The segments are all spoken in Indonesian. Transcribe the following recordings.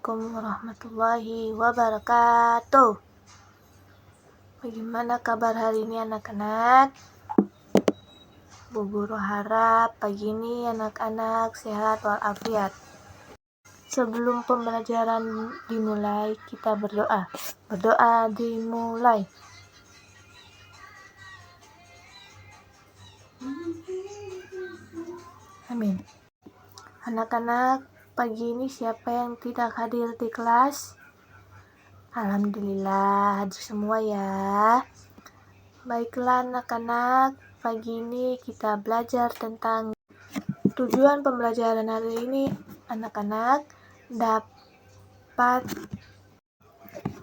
Assalamualaikum warahmatullahi wabarakatuh. Bagaimana kabar hari ini anak-anak? Bu Guru harap pagi ini anak-anak sehat walafiat. Sebelum pembelajaran dimulai, kita berdoa. Berdoa dimulai. Amin. Anak-anak, pagi ini siapa yang tidak hadir di kelas? Alhamdulillah hadir semua ya. Baiklah anak-anak, pagi ini kita belajar tentang tujuan pembelajaran hari ini. Anak-anak dapat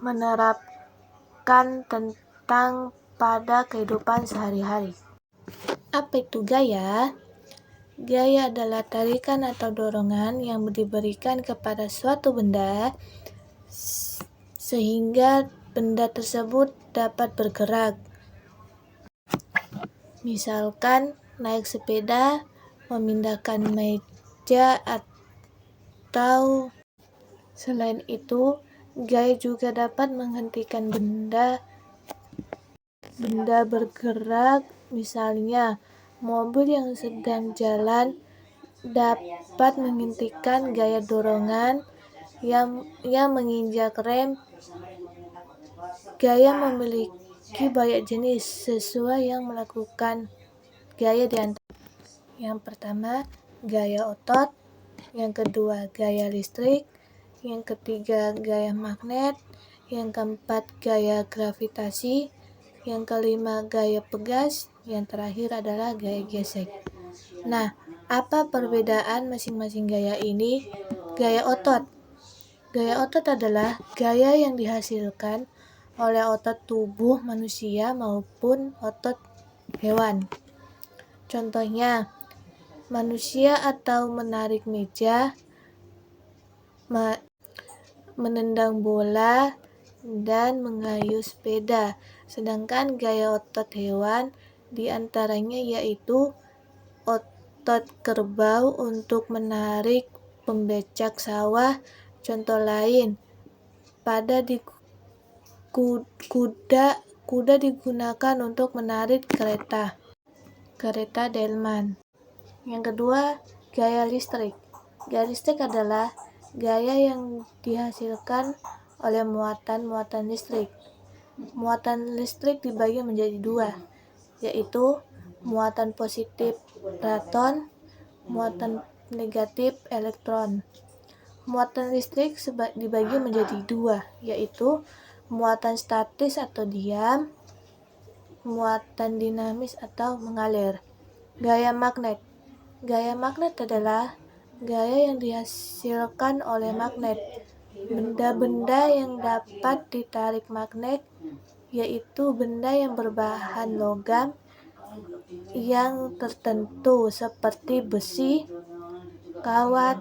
menerapkan tentang pada kehidupan sehari-hari. Apa itu gaya? Gaya adalah tarikan atau dorongan yang diberikan kepada suatu benda sehingga benda tersebut dapat bergerak. Misalkan naik sepeda, memindahkan meja, atau selain itu, gaya juga dapat menghentikan benda bergerak. Misalnya, mobil yang sedang jalan dapat menghentikan gaya dorongan yang menginjak rem. Gaya memiliki banyak jenis sesuai yang melakukan gaya di antara. Yang pertama, gaya otot. Yang kedua, gaya listrik. Yang ketiga, gaya magnet. Yang keempat, gaya gravitasi. Yang kelima, gaya pegas. Yang terakhir adalah gaya gesek. Nah, apa perbedaan masing-masing gaya ini? Gaya otot. Gaya otot adalah gaya yang dihasilkan oleh otot tubuh manusia maupun otot hewan. Contohnya, manusia atau menarik meja, menendang bola, dan mengayuh sepeda. Sedangkan gaya otot hewan diantaranya yaitu otot kerbau untuk menarik pembecak sawah. Contoh lain, kuda digunakan untuk menarik kereta delman. Yang kedua, gaya listrik. Gaya listrik adalah gaya yang dihasilkan oleh muatan listrik. Muatan listrik dibagi menjadi dua, yaitu muatan positif proton, muatan negatif elektron. Muatan listrik dibagi menjadi dua, yaitu muatan statis atau diam, muatan dinamis atau mengalir. Gaya magnet. Gaya magnet adalah gaya yang dihasilkan oleh magnet. Benda-benda yang dapat ditarik magnet yaitu benda yang berbahan logam yang tertentu seperti besi, kawat,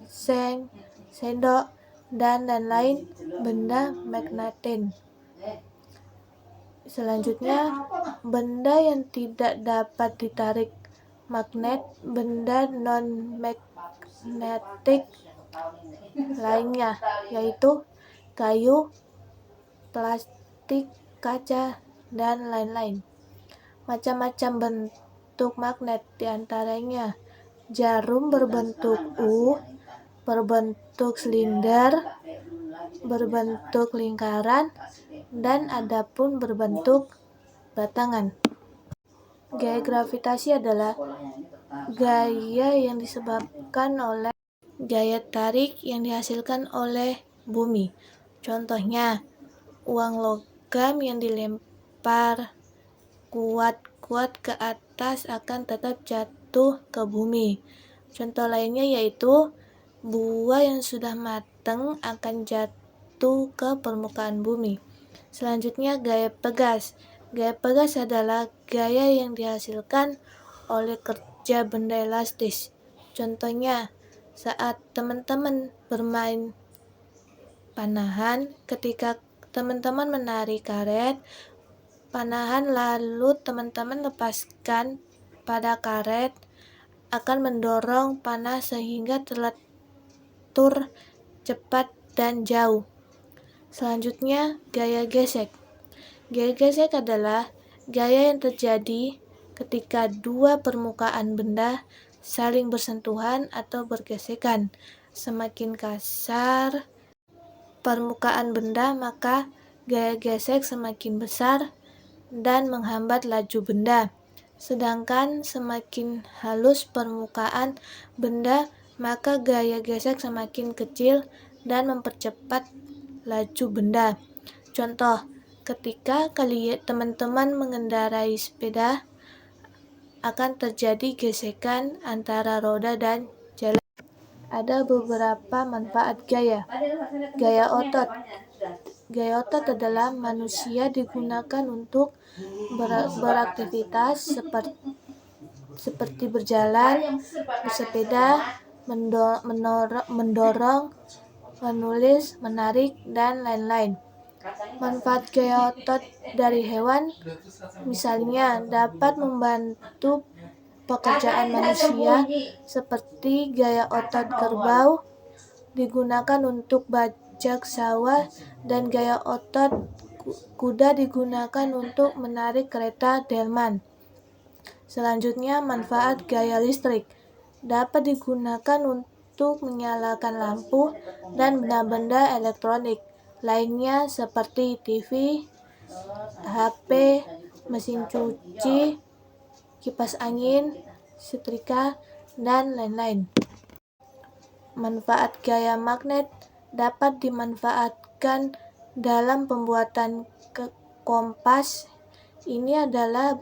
seng, sendok, dan lain-lain benda magnetin. Selanjutnya, benda yang tidak dapat ditarik magnet, benda non-magnetik lainnya, yaitu kayu, plastik, kaca, dan lain-lain. Macam-macam bentuk magnet diantaranya jarum berbentuk U, berbentuk silinder, berbentuk lingkaran, dan adapun berbentuk batangan. Gaya gravitasi adalah gaya yang disebabkan oleh gaya tarik yang dihasilkan oleh bumi. Contohnya, uang logam yang dilempar kuat ke atas akan tetap jatuh ke bumi. Contoh lainnya yaitu buah yang sudah matang akan jatuh ke permukaan bumi. Selanjutnya, gaya pegas. Gaya pegas adalah gaya yang dihasilkan oleh kerja benda elastis. Contohnya, saat teman-teman bermain panahan, ketika teman-teman menarik karet panahan lalu teman-teman lepaskan pada karet, akan mendorong panah sehingga terletur cepat dan jauh. Selanjutnya, gaya gesek. Gaya gesek adalah gaya yang terjadi ketika dua permukaan benda saling bersentuhan atau bergesekan. Semakin kasar permukaan benda, maka gaya gesek semakin besar dan menghambat laju benda. Sedangkan semakin halus permukaan benda, maka gaya gesek semakin kecil dan mempercepat laju benda. Contoh, ketika teman-teman mengendarai sepeda, akan terjadi gesekan antara roda dan jalan. Ada beberapa manfaat gaya. Gaya otot. Gaya otot adalah manusia digunakan untuk beraktivitas seperti berjalan, bersepeda, mendorong, menulis, menarik, dan lain-lain. Manfaat gaya otot dari hewan, misalnya dapat membantu pekerjaan manusia, seperti gaya otot kerbau digunakan untuk bajak sawah dan gaya otot kuda digunakan untuk menarik kereta delman. Selanjutnya, manfaat gaya listrik dapat digunakan untuk menyalakan lampu dan benda-benda elektronik lainnya seperti TV, HP, mesin cuci, kipas angin, setrika, dan lain-lain. Manfaat gaya magnet dapat dimanfaatkan dalam pembuatan kompas. Ini adalah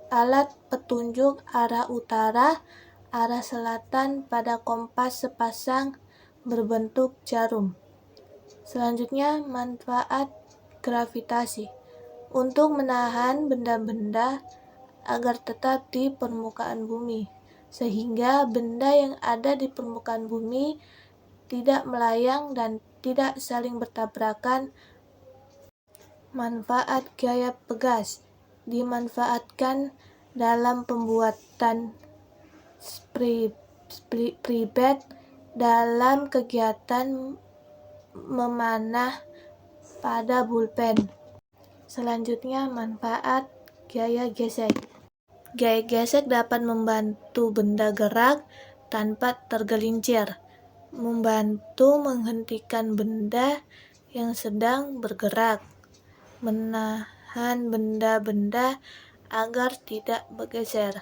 alat petunjuk arah utara, arah selatan pada kompas sepasang berbentuk jarum. Selanjutnya, manfaat gravitasi untuk menahan benda-benda agar tetap di permukaan bumi, sehingga benda yang ada di permukaan bumi tidak melayang dan tidak saling bertabrakan. Manfaat gaya pegas dimanfaatkan dalam pembuatan spribet dalam kegiatan memanah pada pulpen. Selanjutnya, manfaat gaya gesek. Gaya gesek dapat membantu benda gerak tanpa tergelincir, membantu menghentikan benda yang sedang bergerak, menahan benda-benda agar tidak bergeser.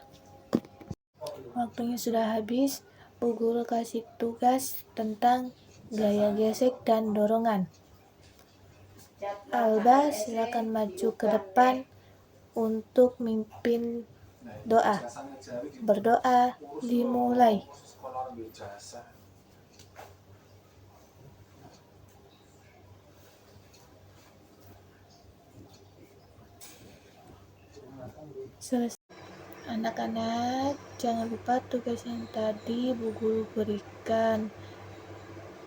Waktunya sudah habis. Bu Guru kasih tugas tentang gaya gesek dan dorongan. Alba, silakan maju ke depan untuk mimpin doa. Berdoa dimulai. Selesai. Anak-anak, jangan lupa tugas yang tadi Bu Guru berikan.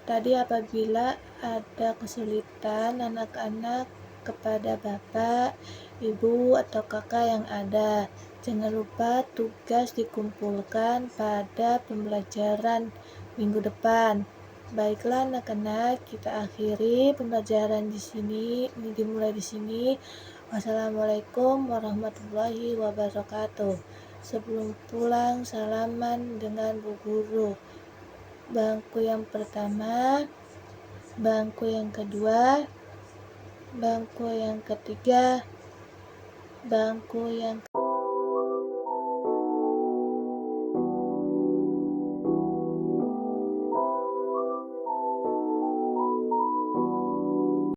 Tadi apabila ada kesulitan anak-anak kepada Bapak, Ibu, atau Kakak yang ada, jangan lupa tugas dikumpulkan pada pembelajaran minggu depan. Baiklah anak-anak, kita akhiri pembelajaran di sini, dimulai di sini. Wassalamualaikum warahmatullahi wabarakatuh. Sebelum pulang, salaman dengan Bu Guru. Bangku yang pertama, bangku yang kedua, bangku yang ketiga, bangku yang